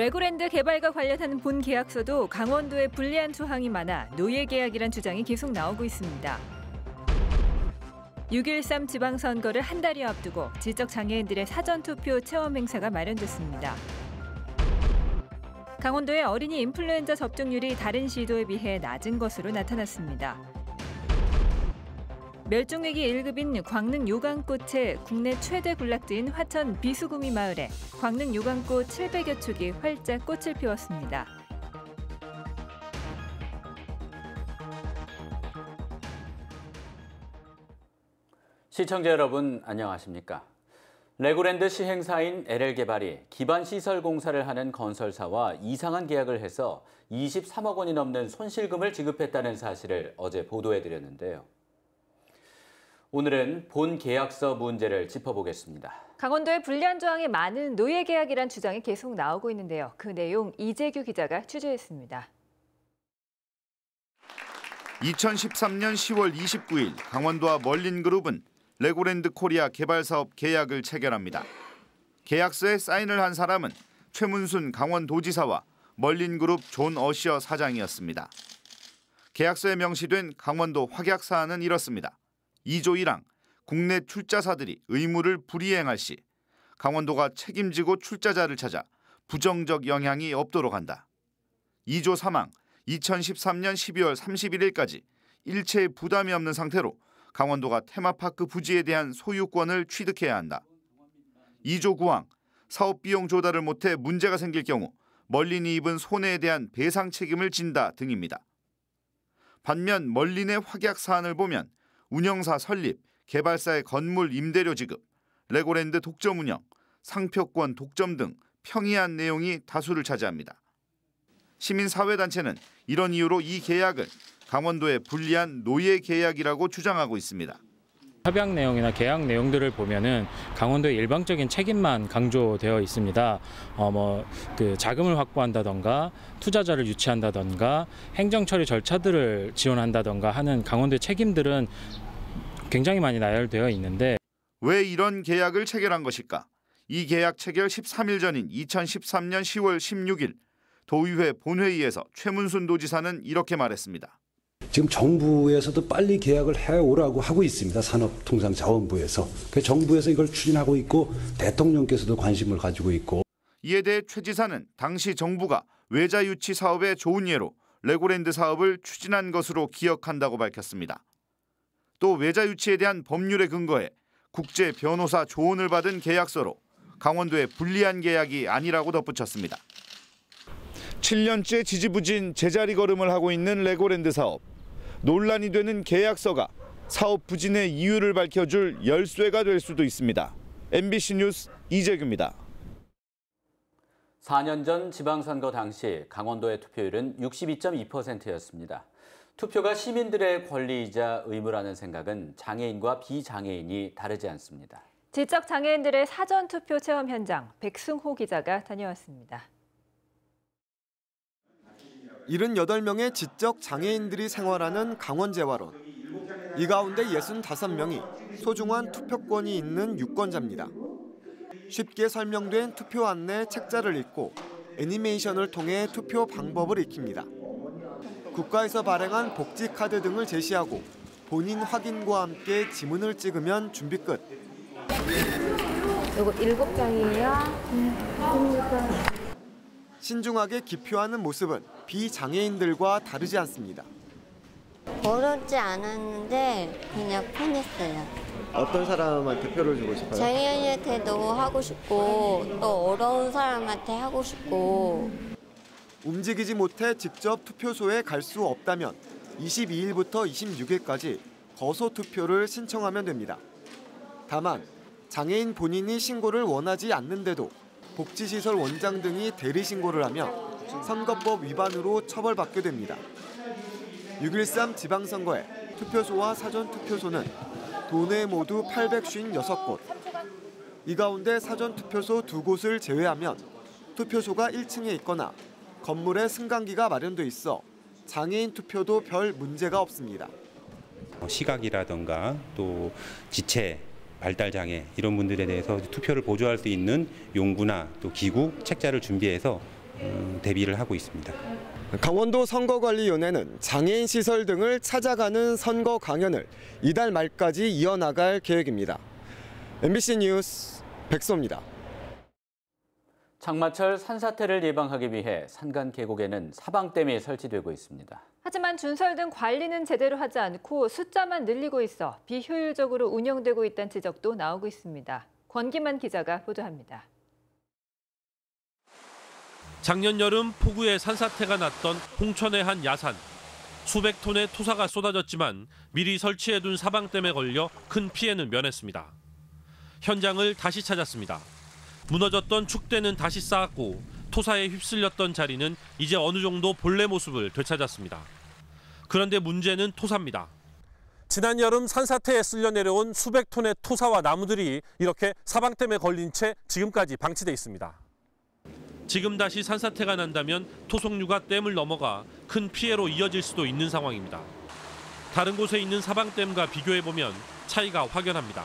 레고랜드 개발과 관련한 본 계약서도 강원도에 불리한 조항이 많아 노예 계약이란 주장이 계속 나오고 있습니다. 6.13 지방선거를 한 달여 앞두고 지적장애인들의 사전투표 체험 행사가 마련됐습니다. 강원도의 어린이 인플루엔자 접종률이 다른 시도에 비해 낮은 것으로 나타났습니다. 멸종위기 1급인 광릉 요강꽃의 국내 최대 군락지인 화천 비수구미 마을에 광릉 요강꽃 700여 촉이 활짝 꽃을 피웠습니다. 시청자 여러분 안녕하십니까? 레고랜드 시행사인 LL개발이 기반 시설 공사를 하는 건설사와 이상한 계약을 해서 23억 원이 넘는 손실금을 지급했다는 사실을 어제 보도해드렸는데요. 오늘은 본 계약서 문제를 짚어보겠습니다. 강원도에 불리한 조항이 많은 노예 계약이란 주장이 계속 나오고 있는데요. 그 내용 이재규 기자가 취재했습니다. 2013년 10월 29일 강원도와 멀린그룹은 레고랜드 코리아 개발사업 계약을 체결합니다. 계약서에 사인을 한 사람은 최문순 강원도지사와 멀린그룹 존 어시어 사장이었습니다. 계약서에 명시된 강원도 확약 사안은 이렇습니다. 2조 1항, 국내 출자사들이 의무를 불이행할 시 강원도가 책임지고 출자자를 찾아 부정적 영향이 없도록 한다. 2조 3항, 2013년 12월 31일까지 일체의 부담이 없는 상태로 강원도가 테마파크 부지에 대한 소유권을 취득해야 한다. 2조 9항, 사업비용 조달을 못해 문제가 생길 경우 멀린이 입은 손해에 대한 배상 책임을 진다 등입니다. 반면 멀린의 확약 사안을 보면 운영사 설립, 개발사의 건물 임대료 지급, 레고랜드 독점 운영, 상표권 독점 등 평이한 내용이 다수를 차지합니다. 시민사회단체는 이런 이유로 이 계약을 강원도에 불리한 노예 계약이라고 주장하고 있습니다. 협약 내용이나 계약 내용들을 보면은 강원도의 일방적인 책임만 강조되어 있습니다. 자금을 확보한다던가 투자자를 유치한다던가 행정 처리 절차들을 지원한다던가 하는 강원도의 책임들은 굉장히 많이 나열되어 있는데 왜 이런 계약을 체결한 것일까? 이 계약 체결 13일 전인 2013년 10월 16일 도의회 본회의에서 최문순 도지사는 이렇게 말했습니다. 지금 정부에서도 빨리 계약을 해오라고 하고 있습니다. 산업통상자원부에서. 정부에서 이걸 추진하고 있고 대통령께서도 관심을 가지고 있고. 이에 대해 최 지사는 당시 정부가 외자 유치 사업의 좋은 예로 레고랜드 사업을 추진한 것으로 기억한다고 밝혔습니다. 또 외자 유치에 대한 법률에 근거해 국제 변호사 조언을 받은 계약서로 강원도에 불리한 계약이 아니라고 덧붙였습니다. 7년째 지지부진 제자리 걸음을 하고 있는 레고랜드 사업. 논란이 되는 계약서가 사업 부진의 이유를 밝혀줄 열쇠가 될 수도 있습니다. MBC 뉴스 이재규입니다. 4년 전 지방선거 당시 강원도의 투표율은 62.2%였습니다. 투표가 시민들의 권리이자 의무라는 생각은 장애인과 비장애인이 다르지 않습니다. 지적장애인들의 사전투표 체험 현장, 백승호 기자가 다녀왔습니다. 78명의 지적 장애인들이 생활하는 강원재활원. 이 가운데 65명이 소중한 투표권이 있는 유권자입니다. 쉽게 설명된 투표 안내 책자를 읽고 애니메이션을 통해 투표 방법을 익힙니다. 국가에서 발행한 복지 카드 등을 제시하고 본인 확인과 함께 지문을 찍으면 준비 끝. 이거 7장이에요. 신중하게 기표하는 모습은 비장애인들과 다르지 않습니다. 어렵지 않았는데 그냥 편했어요. 어떤 사람한테 표를 주고 싶어요? 장애인한테도 하고 싶고 또 어려운 사람한테 하고 싶고. 움직이지 못해 직접 투표소에 갈 수 없다면 22일부터 26일까지 거소 투표를 신청하면 됩니다. 다만 장애인 본인이 신고를 원하지 않는데도 복지시설 원장 등이 대리 신고를 하면 선거법 위반으로 처벌받게 됩니다. 6.13 지방선거에 투표소와 사전투표소는 도내 모두 856곳. 이 가운데 사전투표소 2곳을 제외하면 투표소가 1층에 있거나 건물에 승강기가 마련돼 있어 장애인 투표도 별 문제가 없습니다. 시각이라든가 또 지체, 발달장애 이런 분들에 대해서 투표를 보조할 수 있는 용구나 또 기구, 책자를 준비해서 대비를 하고 있습니다. 강원도 선거관리위원회는 장애인 시설 등을 찾아가는 선거 강연을 이달 말까지 이어나갈 계획입니다. MBC 뉴스 백소입니다. 장마철 산사태를 예방하기 위해 산간 계곡에는 사방댐이 설치되고 있습니다. 하지만 준설 등 관리는 제대로 하지 않고 숫자만 늘리고 있어 비효율적으로 운영되고 있다는 지적도 나오고 있습니다. 권기만 기자가 보도합니다. 작년 여름 폭우에 산사태가 났던 홍천의 한 야산. 수백 톤의 토사가 쏟아졌지만 미리 설치해둔 사방댐에 걸려 큰 피해는 면했습니다. 현장을 다시 찾았습니다. 무너졌던 축대는 다시 쌓았고 토사에 휩쓸렸던 자리는 이제 어느 정도 본래 모습을 되찾았습니다. 그런데 문제는 토사입니다. 지난 여름 산사태에 쓸려 내려온 수백 톤의 토사와 나무들이 이렇게 사방댐에 걸린 채 지금까지 방치돼 있습니다. 지금 다시 산사태가 난다면 토속류가 댐을 넘어가 큰 피해로 이어질 수도 있는 상황입니다. 다른 곳에 있는 사방댐과 비교해보면 차이가 확연합니다.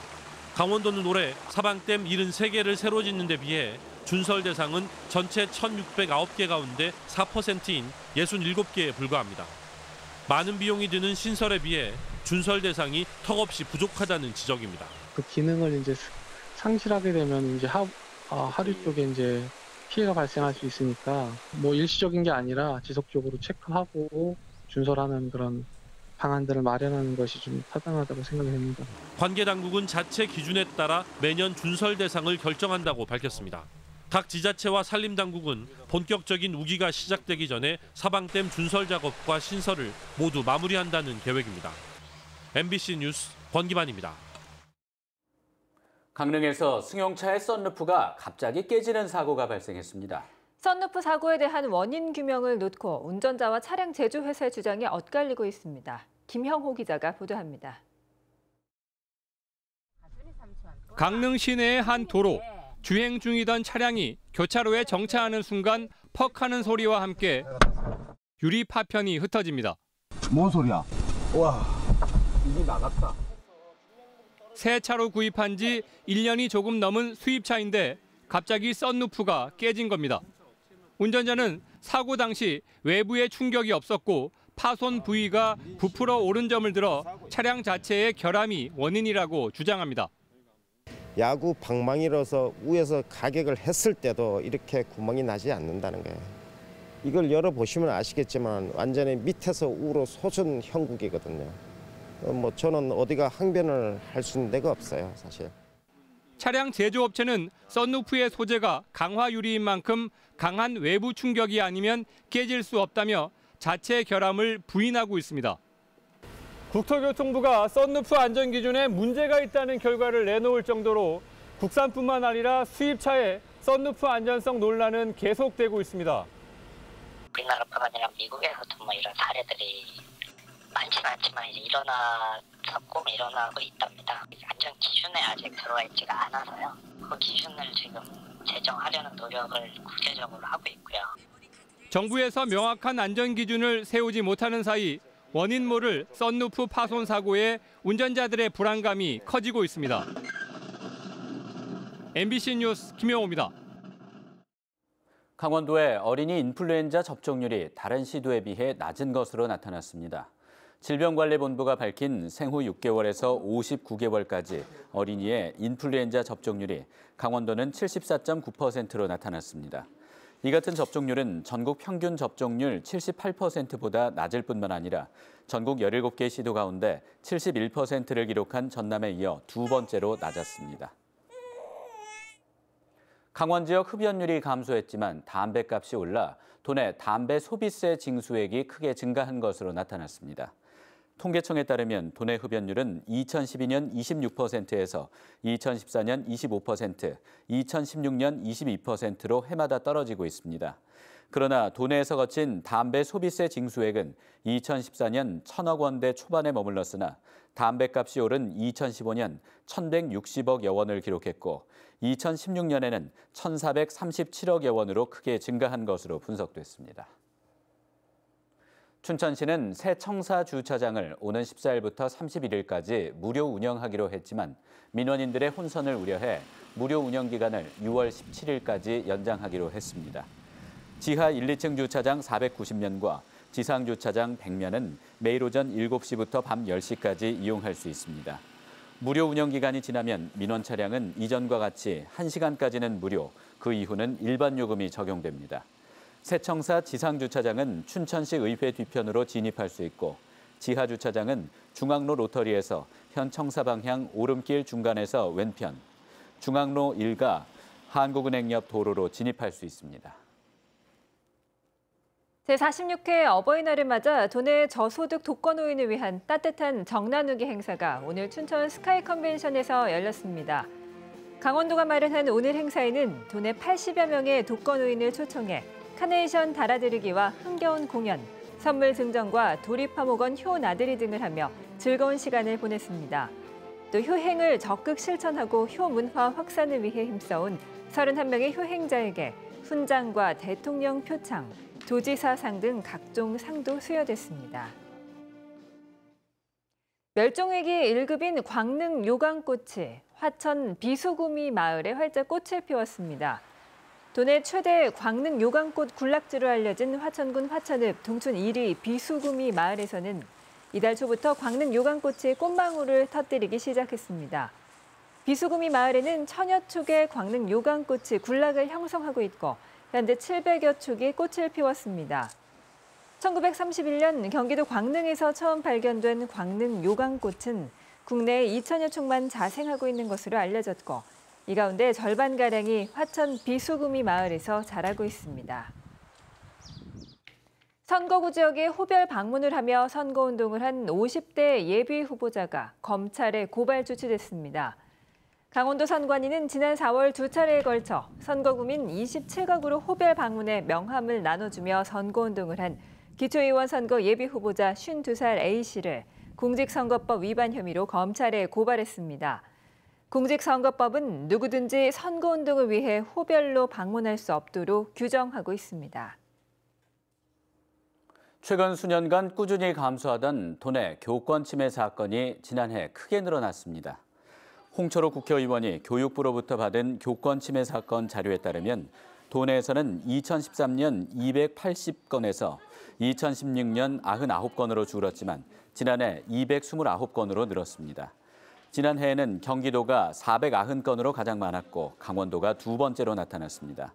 강원도는 올해 사방댐 73개를 새로 짓는 데 비해 준설 대상은 전체 1,609개 가운데 4%인 67개에 불과합니다. 많은 비용이 드는 신설에 비해 준설 대상이 턱없이 부족하다는 지적입니다. 그 기능을 이제 상실하게 되면 이제 하류 쪽에 이제 피해가 발생할 수 있으니까 뭐 일시적인 게 아니라 지속적으로 체크하고 준설하는 그런 방안들을 마련하는 것이 좀 타당하다고 생각이 됩니다. 관계 당국은 자체 기준에 따라 매년 준설 대상을 결정한다고 밝혔습니다. 각 지자체와 산림당국은 본격적인 우기가 시작되기 전에 사방댐 준설 작업과 신설을 모두 마무리한다는 계획입니다. MBC 뉴스 권기만입니다. 강릉에서 승용차의 썬루프가 갑자기 깨지는 사고가 발생했습니다. 썬루프 사고에 대한 원인 규명을 놓고 운전자와 차량 제조회사의 주장이 엇갈리고 있습니다. 김형호 기자가 보도합니다. 강릉 시내의 한 도로, 주행 중이던 차량이 교차로에 정차하는 순간 퍽하는 소리와 함께 유리 파편이 흩어집니다. 뭔 소리야? 와, 이게 나갔다. 새 차로 구입한 지 1년이 조금 넘은 수입차인데 갑자기 썬루프가 깨진 겁니다. 운전자는 사고 당시 외부에 충격이 없었고 파손 부위가 부풀어 오른 점을 들어 차량 자체의 결함이 원인이라고 주장합니다. 야구 방망이로서 위에서 가격을 했을 때도 이렇게 구멍이 나지 않는다는 거예요. 이걸 열어보시면 아시겠지만 완전히 밑에서 위로 솟은 형국이거든요. 뭐 저는 어디가 항변을 할 수 있는 데가 없어요, 사실. 차량 제조업체는 썬루프의 소재가 강화 유리인 만큼 강한 외부 충격이 아니면 깨질 수 없다며 자체 결함을 부인하고 있습니다. 국토교통부가 썬루프 안전 기준에 문제가 있다는 결과를 내놓을 정도로 국산뿐만 아니라 수입차의 썬루프 안전성 논란은 계속되고 있습니다. 우리나라뿐만 아니라 미국에서도 뭐 이런 사례들이 많지는 않지만 이제 일어나고 있답니다. 안전 기준에 아직 들어와 있지가 않아서요. 그 기준을 지금 제정하려는 노력을 구체적으로 하고 있고요. 정부에서 명확한 안전 기준을 세우지 못하는 사이 원인 모를 썬루프 파손 사고에 운전자들의 불안감이 커지고 있습니다. MBC 뉴스 김영호입니다. 강원도의 어린이 인플루엔자 접종률이 다른 시도에 비해 낮은 것으로 나타났습니다. 질병관리본부가 밝힌 생후 6개월에서 59개월까지 어린이의 인플루엔자 접종률이 강원도는 74.9%로 나타났습니다. 이 같은 접종률은 전국 평균 접종률 78%보다 낮을 뿐만 아니라 전국 17개 시도 가운데 71%를 기록한 전남에 이어 두 번째로 낮았습니다. 강원 지역 흡연율이 감소했지만 담배값이 올라 도내 담배 소비세 징수액이 크게 증가한 것으로 나타났습니다. 통계청에 따르면 도내 흡연율은 2012년 26%에서 2014년 25%, 2016년 22%로 해마다 떨어지고 있습니다. 그러나 도내에서 거친 담배 소비세 징수액은 2014년 1,000억 원대 초반에 머물렀으나 담배값이 오른 2015년 1,160억여 원을 기록했고 2016년에는 1,437억여 원으로 크게 증가한 것으로 분석됐습니다. 춘천시는 새 청사 주차장을 오는 14일부터 31일까지 무료 운영하기로 했지만 민원인들의 혼선을 우려해 무료 운영 기간을 6월 17일까지 연장하기로 했습니다. 지하 1, 2층 주차장 490면과 지상 주차장 100면은 매일 오전 7시부터 밤 10시까지 이용할 수 있습니다. 무료 운영 기간이 지나면 민원 차량은 이전과 같이 1시간까지는 무료, 그 이후는 일반 요금이 적용됩니다. 세청사 지상 주차장은 춘천시 의회 뒤편으로 진입할 수 있고 지하 주차장은 중앙로 로터리에서 현 청사 방향 오름길 중간에서 왼편, 중앙로 1가 한국은행 옆 도로로 진입할 수 있습니다. 제46회 어버이날을 맞아 도내 저소득 독거노인을 위한 따뜻한 정나누기 행사가 오늘 춘천 스카이 컨벤션에서 열렸습니다. 강원도가 마련한 오늘 행사에는 도내 80여 명의 독거노인을 초청해 카네이션 달아드리기와 흥겨운 공연, 선물 증정과 도립화목원 효 나들이 등을 하며 즐거운 시간을 보냈습니다. 또 효행을 적극 실천하고 효 문화 확산을 위해 힘써온 31명의 효행자에게 훈장과 대통령 표창, 도지사상 등 각종 상도 수여됐습니다. 멸종위기 1급인 광릉 요강꽃이 화천 비수구미 마을에 활짝 꽃을 피웠습니다. 도내 최대 광릉 요강꽃 군락지로 알려진 화천군 화천읍 동촌 1위 비수구미 마을에서는 이달 초부터 광릉 요강꽃이 꽃망울을 터뜨리기 시작했습니다. 비수구미 마을에는 천여 촉의 광릉 요강꽃이 군락을 형성하고 있고 현재 700여 촉이 꽃을 피웠습니다. 1931년 경기도 광릉에서 처음 발견된 광릉 요강꽃은 국내에 2천여 촉만 자생하고 있는 것으로 알려졌고 이 가운데 절반가량이 화천 비수구미 마을에서 자라고 있습니다. 선거구 지역에 호별 방문을 하며 선거운동을 한 50대 예비 후보자가 검찰에 고발 조치됐습니다. 강원도 선관위는 지난 4월 2차례에 걸쳐 선거구민 27가구로 호별 방문해 명함을 나눠주며 선거운동을 한 기초의원 선거 예비 후보자 52살 A씨를 공직선거법 위반 혐의로 검찰에 고발했습니다. 공직선거법은 누구든지 선거운동을 위해 호별로 방문할 수 없도록 규정하고 있습니다. 최근 수년간 꾸준히 감소하던 도내 교권 침해 사건이 지난해 크게 늘어났습니다. 홍철호 국회의원이 교육부로부터 받은 교권 침해 사건 자료에 따르면 도내에서는 2013년 280건에서 2016년 99건으로 줄었지만 지난해 229건으로 늘었습니다. 지난해에는 경기도가 490건으로 가장 많았고 강원도가 두 번째로 나타났습니다.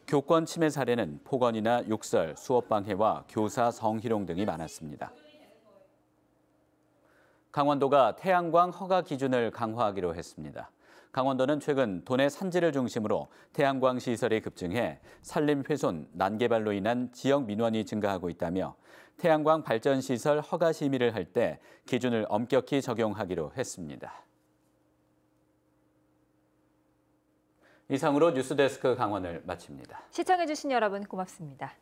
교권 침해 사례는 폭언이나 욕설, 수업 방해와 교사 성희롱 등이 많았습니다. 강원도가 태양광 허가 기준을 강화하기로 했습니다. 강원도는 최근 도내 산지를 중심으로 태양광 시설이 급증해 산림 훼손, 난개발로 인한 지역 민원이 증가하고 있다며 태양광 발전 시설 허가 심의를 할 때 기준을 엄격히 적용하기로 했습니다. 이상으로 뉴스데스크 강원을 마칩니다. 시청해주신 여러분 고맙습니다.